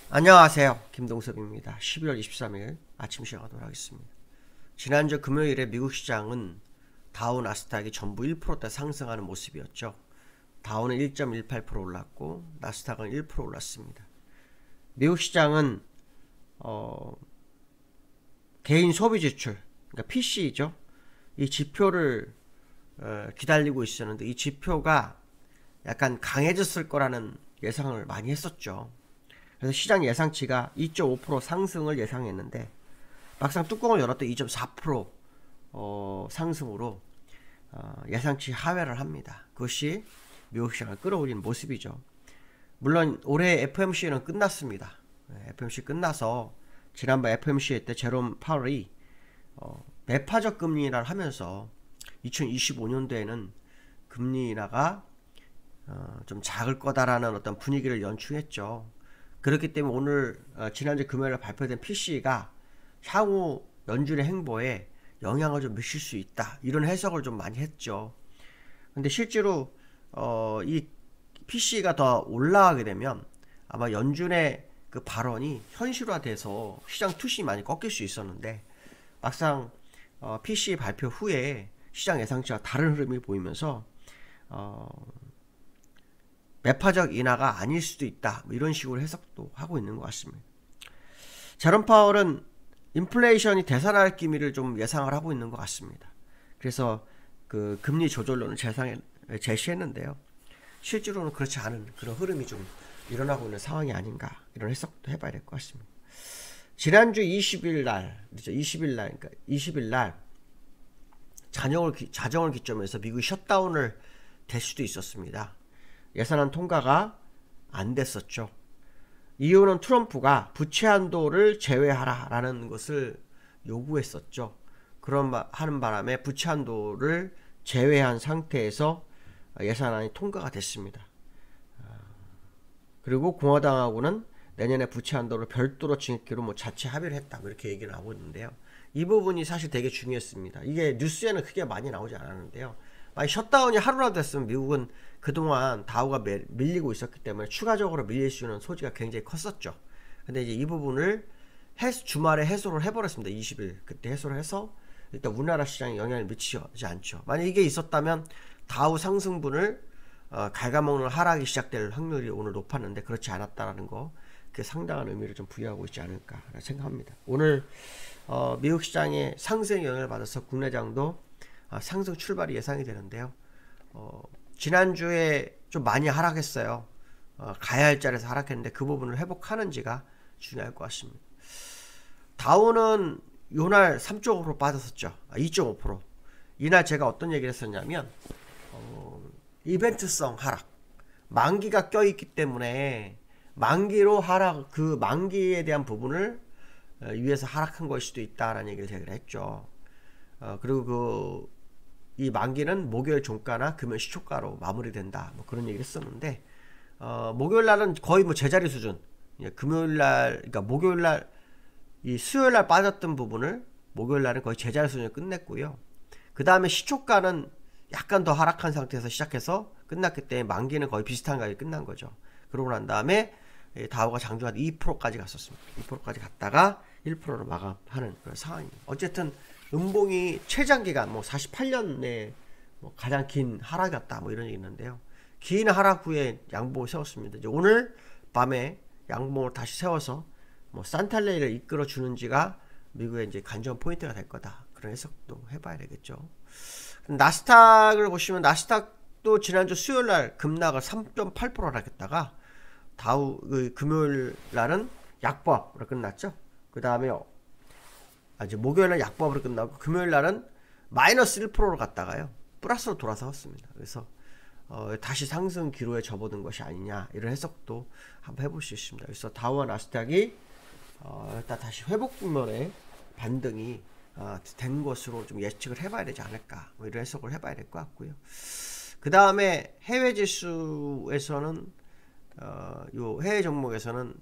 안녕하세요. 김동섭입니다. 12월 23일 아침 시작하도록 하겠습니다. 지난주 금요일에 미국 시장은 다우 나스닥이 전부 1%대 상승하는 모습이었죠. 다우는 1.18% 올랐고 나스닥은 1% 올랐습니다. 미국 시장은 개인 소비 지출, 그러니까 PC죠. 이 지표를 기다리고 있었는데 이 지표가 약간 강해졌을 거라는 예상을 많이 했었죠. 그래서 시장 예상치가 2.5% 상승을 예상했는데 막상 뚜껑을 열었더니 2.4% 상승으로 예상치 하회를 합니다. 그것이 미국 시장을 끌어올리는 모습이죠. 물론 올해 FOMC는 끝났습니다. FOMC 끝나서 지난번 FOMC 때 제롬 파월이 매파적 금리 인하를 하면서 2025년도에는 금리 인하가 좀 작을 거다라는 어떤 분위기를 연출했죠. 그렇기 때문에 오늘 지난주 금요일에 발표된 PC가 향후 연준의 행보에 영향을 좀 미칠 수 있다, 이런 해석을 좀 많이 했죠. 근데 실제로 이 PC가 더 올라가게 되면 아마 연준의 그 발언이 현실화돼서 시장 투심이 많이 꺾일 수 있었는데 막상 PC 발표 후에 시장 예상치와 다른 흐름이 보이면서 매파적 인하가 아닐 수도 있다, 이런 식으로 해석도 하고 있는 것 같습니다. 제롬 파월은 인플레이션이 되살아날 기미를 좀 예상을 하고 있는 것 같습니다. 그래서 그 금리 조절론을 제시했는데요. 실제로는 그렇지 않은 그런 흐름이 좀 일어나고 있는 상황이 아닌가, 이런 해석도 해봐야 될 것 같습니다. 지난주 20일 날, 그러니까 20일 날 자정을 기점에서 미국이 셧다운을 될 수도 있었습니다. 예산안 통과가 안 됐었죠. 이유는 트럼프가 부채 한도를 제외하라라는 것을 요구했었죠. 하는 바람에 부채 한도를 제외한 상태에서 예산안이 통과가 됐습니다. 그리고 공화당하고는 내년에 부채 한도를 별도로 정하기로 자체 합의를 했다, 이렇게 얘기를 하고 있는데요. 이 부분이 사실 되게 중요했습니다. 이게 뉴스에는 크게 많이 나오지 않았는데요. 만약 셧다운이 하루라도 됐으면 미국은 그동안 다우가 밀리고 있었기 때문에 추가적으로 밀릴 수 있는 소지가 굉장히 컸었죠. 근데 이제 이 부분을 주말에 해소를 해버렸습니다. 20일 그때 해소를 해서 일단 우리나라 시장에 영향을 미치지 않죠. 만약 이게 있었다면 다우 상승분을 갉아먹는 하락이 시작될 확률이 오늘 높았는데 그렇지 않았다라는 거, 그 상당한 의미를 좀 부여하고 있지 않을까 생각합니다. 오늘 미국 시장의 상승 영향을 받아서 국내장도 상승 출발이 예상이 되는데요. 지난주에 좀 많이 하락했어요. 가야 할 자리에서 하락했는데 그 부분을 회복하는지가 중요할 것 같습니다. 다우는 요날 3.5% 빠졌었죠. 2.5%. 이날 제가 어떤 얘기를 했었냐면 이벤트성 하락, 만기가 껴있기 때문에 만기로 하락, 그 만기에 대한 부분을 위해서 하락한 것일 수도 있다라는 얘기를 제가 했죠. 그리고 이 만기는 목요일 종가나 금요일 시초가로 마무리된다, 그런 얘기를 했었는데 목요일 날은 거의 제자리 수준. 금요일 날, 그러니까 목요일 날, 이 수요일 날 빠졌던 부분을 목요일 날은 거의 제자리 수준을 끝냈고요. 그 다음에 시초가는 약간 더 하락한 상태에서 시작해서 끝났기 때문에 만기는 거의 비슷한 가격이 끝난 거죠. 그러고 난 다음에 다우가 장중한 2%까지 갔었습니다. 2%까지 갔다가 1%로 마감하는 그런 상황입니다. 어쨌든 음봉이 최장기간 48년 내 가장 긴 하락이었다, 이런 얘기 있는데요. 긴 하락 후에 양봉을 세웠습니다. 이제 오늘 밤에 양봉을 다시 세워서 산탈레이를 이끌어 주는지가 미국의 이제 관전 포인트가 될 거다, 그런 해석도 해봐야 되겠죠. 나스닥을 보시면 나스닥도 지난주 수요일 날 급락을 3.8% 하락했다가 다우 금요일 날은 약보합으로 끝났죠. 그 다음에 이제 목요일 날 약보합으로 끝나고 금요일 날은 마이너스 1%로 갔다가요 플러스로 돌아섰습니다. 그래서 다시 상승 기로에 접어든 것이 아니냐, 이런 해석도 한번 해볼 수 있습니다. 그래서 다우와 나스닥이 일단 다시 회복 국면의 반등이 된 것으로 좀 예측을 해봐야 되지 않을까, 이런 해석을 해봐야 될 것 같고요. 그 다음에 해외 지수에서는 요 해외 종목에서는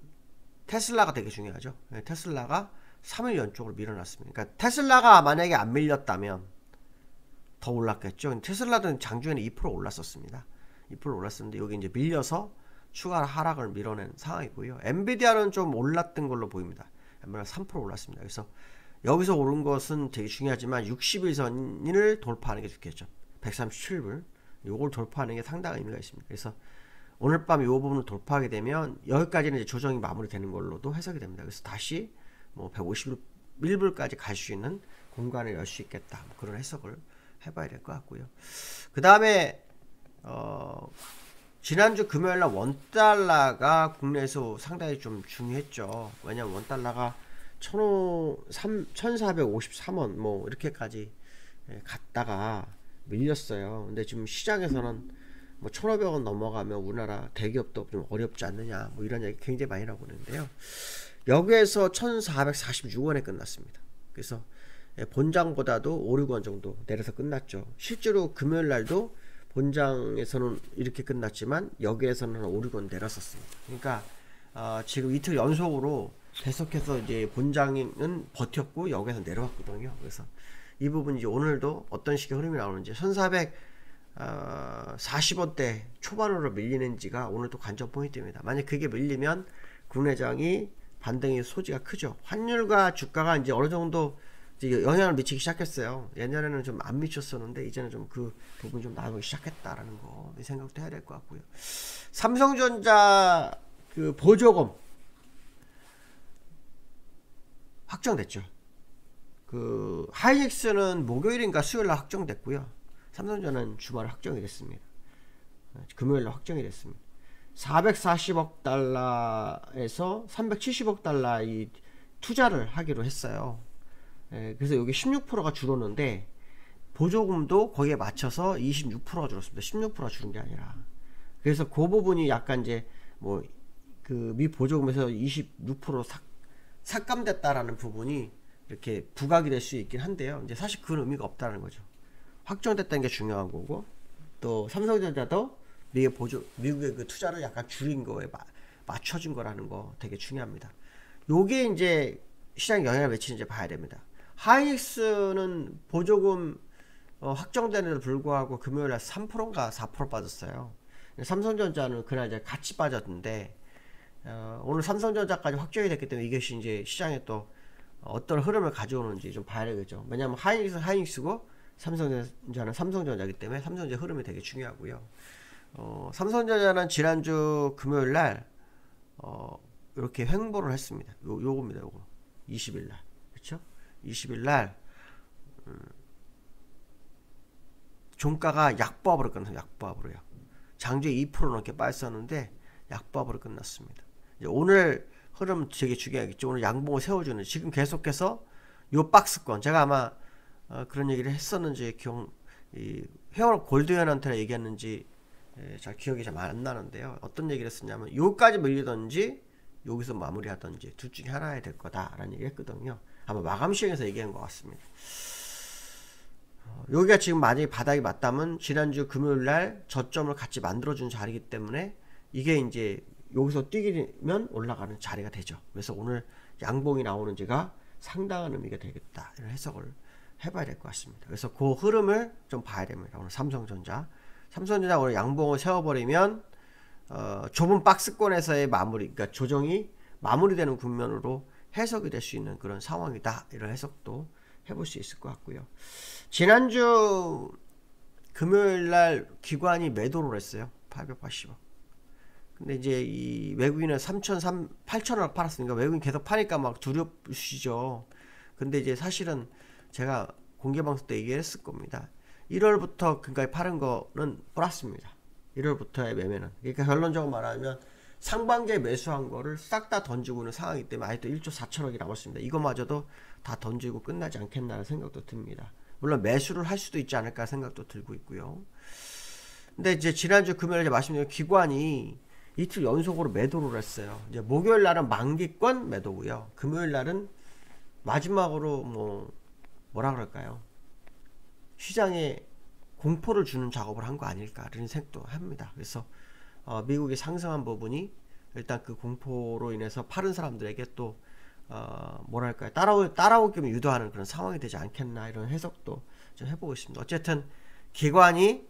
테슬라가 되게 중요하죠. 테슬라가 3일 연속으로 밀어놨습니다. 그러니까 테슬라가 만약에 안 밀렸다면 더 올랐겠죠. 테슬라도 장중에는 2% 올랐었습니다. 2% 올랐었는데 여기 이제 밀려서 추가 하락을 밀어낸 상황이고요. 엔비디아는 좀 올랐던 걸로 보입니다. 엔비디아 3% 올랐습니다. 그래서 여기서 오른 것은 되게 중요하지만 60일선을 돌파하는 게 좋겠죠. 137불. 요걸 돌파하는 게 상당한 의미가 있습니다. 그래서 오늘 밤 이 부분을 돌파하게 되면 여기까지는 이제 조정이 마무리되는 걸로도 해석이 됩니다. 그래서 다시 뭐 151불까지 갈 수 있는 공간을 열 수 있겠다. 뭐 그런 해석을 해봐야 될 것 같고요. 그 다음에 지난주 금요일날 원달러가 국내에서 상당히 좀 중요했죠. 왜냐면 원달러가 1453원 뭐 이렇게까지 갔다가 밀렸어요. 근데 지금 시장에서는 뭐 1500원 넘어가면 우리나라 대기업도 좀 어렵지 않느냐 뭐 이런 얘기 굉장히 많이 나오고 있는데요. 여기에서 1446원에 끝났습니다. 그래서 본장보다도 5, 6원 정도 내려서 끝났죠. 실제로 금요일 날도 본장에서는 이렇게 끝났지만 여기에서는 5, 6원 내렸었습니다. 그러니까 지금 이틀 연속으로 계속해서 이제 본장은 버텼고 여기에서 내려왔거든요. 그래서 이 부분 이제 오늘도 어떤 식의 흐름이 나오는지 1440원대 초반으로 밀리는지가 오늘 또 관전 포인트입니다. 만약 그게 밀리면 국내장이 반등의 소지가 크죠. 환율과 주가가 이제 어느 정도 이제 영향을 미치기 시작했어요. 예전에는 좀 안 미쳤었는데 이제는 좀 그 부분이 좀 나오기 시작했다라는 거 생각도 해야 될 것 같고요. 삼성전자 그 보조금 확정됐죠. 그 하이닉스는 목요일인가 수요일날 확정됐고요. 삼성전자는 주말 확정이 됐습니다. 금요일날 확정이 됐습니다. 440억 달러에서 370억 달러 이 투자를 하기로 했어요. 그래서 여기 16%가 줄었는데 보조금도 거기에 맞춰서 26%가 줄었습니다. 16%가 줄은 게 아니라. 그래서 그 부분이 약간 이제 뭐 그 미 보조금에서 26% 삭감됐다라는 부분이 이렇게 부각이 될 수 있긴 한데요. 이제 사실 그런 의미가 없다는 거죠. 확정됐다는 게 중요한 거고, 또 삼성전자도 미국의 그 투자를 약간 줄인 거에 맞춰진 거라는 거 되게 중요합니다. 요게 이제 시장 영향을 미치는지 봐야 됩니다. 하이닉스는 보조금 확정되는데도 불구하고 금요일날 3%인가 4% 빠졌어요. 삼성전자는 그날 이제 같이 빠졌는데 오늘 삼성전자까지 확정이 됐기 때문에 이것이 이제 시장에 또 어떤 흐름을 가져오는지 좀 봐야 되겠죠. 왜냐하면 하이닉스는 하이닉스고 삼성전자는 삼성전자이기 때문에 삼성전자 흐름이 되게 중요하고요. 삼성전자는 지난주 금요일날 이렇게 횡보를 했습니다. 요겁니다. 요거 20일날 그쵸? 20일날 종가가 약보합으로 끝났어요. 약보합으로요. 장주에 2% 넘게 빠졌었는데 약보합으로 끝났습니다. 이제 오늘 흐름 되게 중요하겠죠. 오늘 양봉을 세워주는 지금 계속해서 요 박스권 제가 아마 그런 얘기를 했었는지 회원 골드현한테 얘기했는지 잘 기억이 잘 안 나는데요. 어떤 얘기를 했었냐면 요까지 밀리던지 여기서 마무리하던지 둘 중에 하나야 될 거다라는 얘기 했거든요. 아마 마감 시행에서 얘기한 것 같습니다. 여기가 지금 만약에 바닥이 맞다면 지난주 금요일날 저점을 같이 만들어준 자리이기 때문에 이게 이제 여기서 뛰기면 올라가는 자리가 되죠. 그래서 오늘 양봉이 나오는지가 상당한 의미가 되겠다 이런 해석을 해봐야 될 것 같습니다. 그래서 그 흐름을 좀 봐야 됩니다. 오늘 삼성전자 오늘 양봉을 세워버리면 좁은 박스권에서의 마무리, 그러니까 조정이 마무리되는 국면으로 해석이 될 수 있는 그런 상황이다 이런 해석도 해볼 수 있을 것 같고요. 지난주 금요일날 기관이 매도를 했어요. 880억. 근데 이제 이 외국인은 8,000원 팔았으니까 외국인 계속 파니까 막 두렵시죠. 근데 이제 사실은 제가 공개방송 때 얘기했을 겁니다. 1월부터 그러니까 파는 거는 플러스입니다. 1월부터의 매매는. 그러니까 결론적으로 말하면 상반기에 매수한 거를 싹 다 던지고 있는 상황이기 때문에 아직도 1조 4천억이 남았습니다. 이거마저도 다 던지고 끝나지 않겠나라는 생각도 듭니다. 물론 매수를 할 수도 있지 않을까 생각도 들고 있고요. 근데 이제 지난주 금요일에 말씀드린 기관이 이틀 연속으로 매도를 했어요. 이제 목요일 날은 만기권 매도고요. 금요일 날은 마지막으로 뭐라 그럴까요? 시장에 공포를 주는 작업을 한 거 아닐까 이런 생각도 합니다. 그래서 미국이 상승한 부분이 일단 그 공포로 인해서 파는 사람들에게 또 뭐랄까요? 따라오기를 유도하는 그런 상황이 되지 않겠나 이런 해석도 좀 해보고 있습니다. 어쨌든 기관이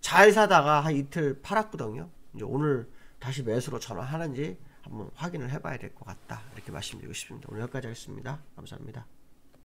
잘 사다가 한 이틀 팔았거든요. 이제 오늘 다시 매수로 전환하는지 한번 확인을 해봐야 될 것 같다. 이렇게 말씀드리고 싶습니다. 오늘 여기까지 하겠습니다. 감사합니다.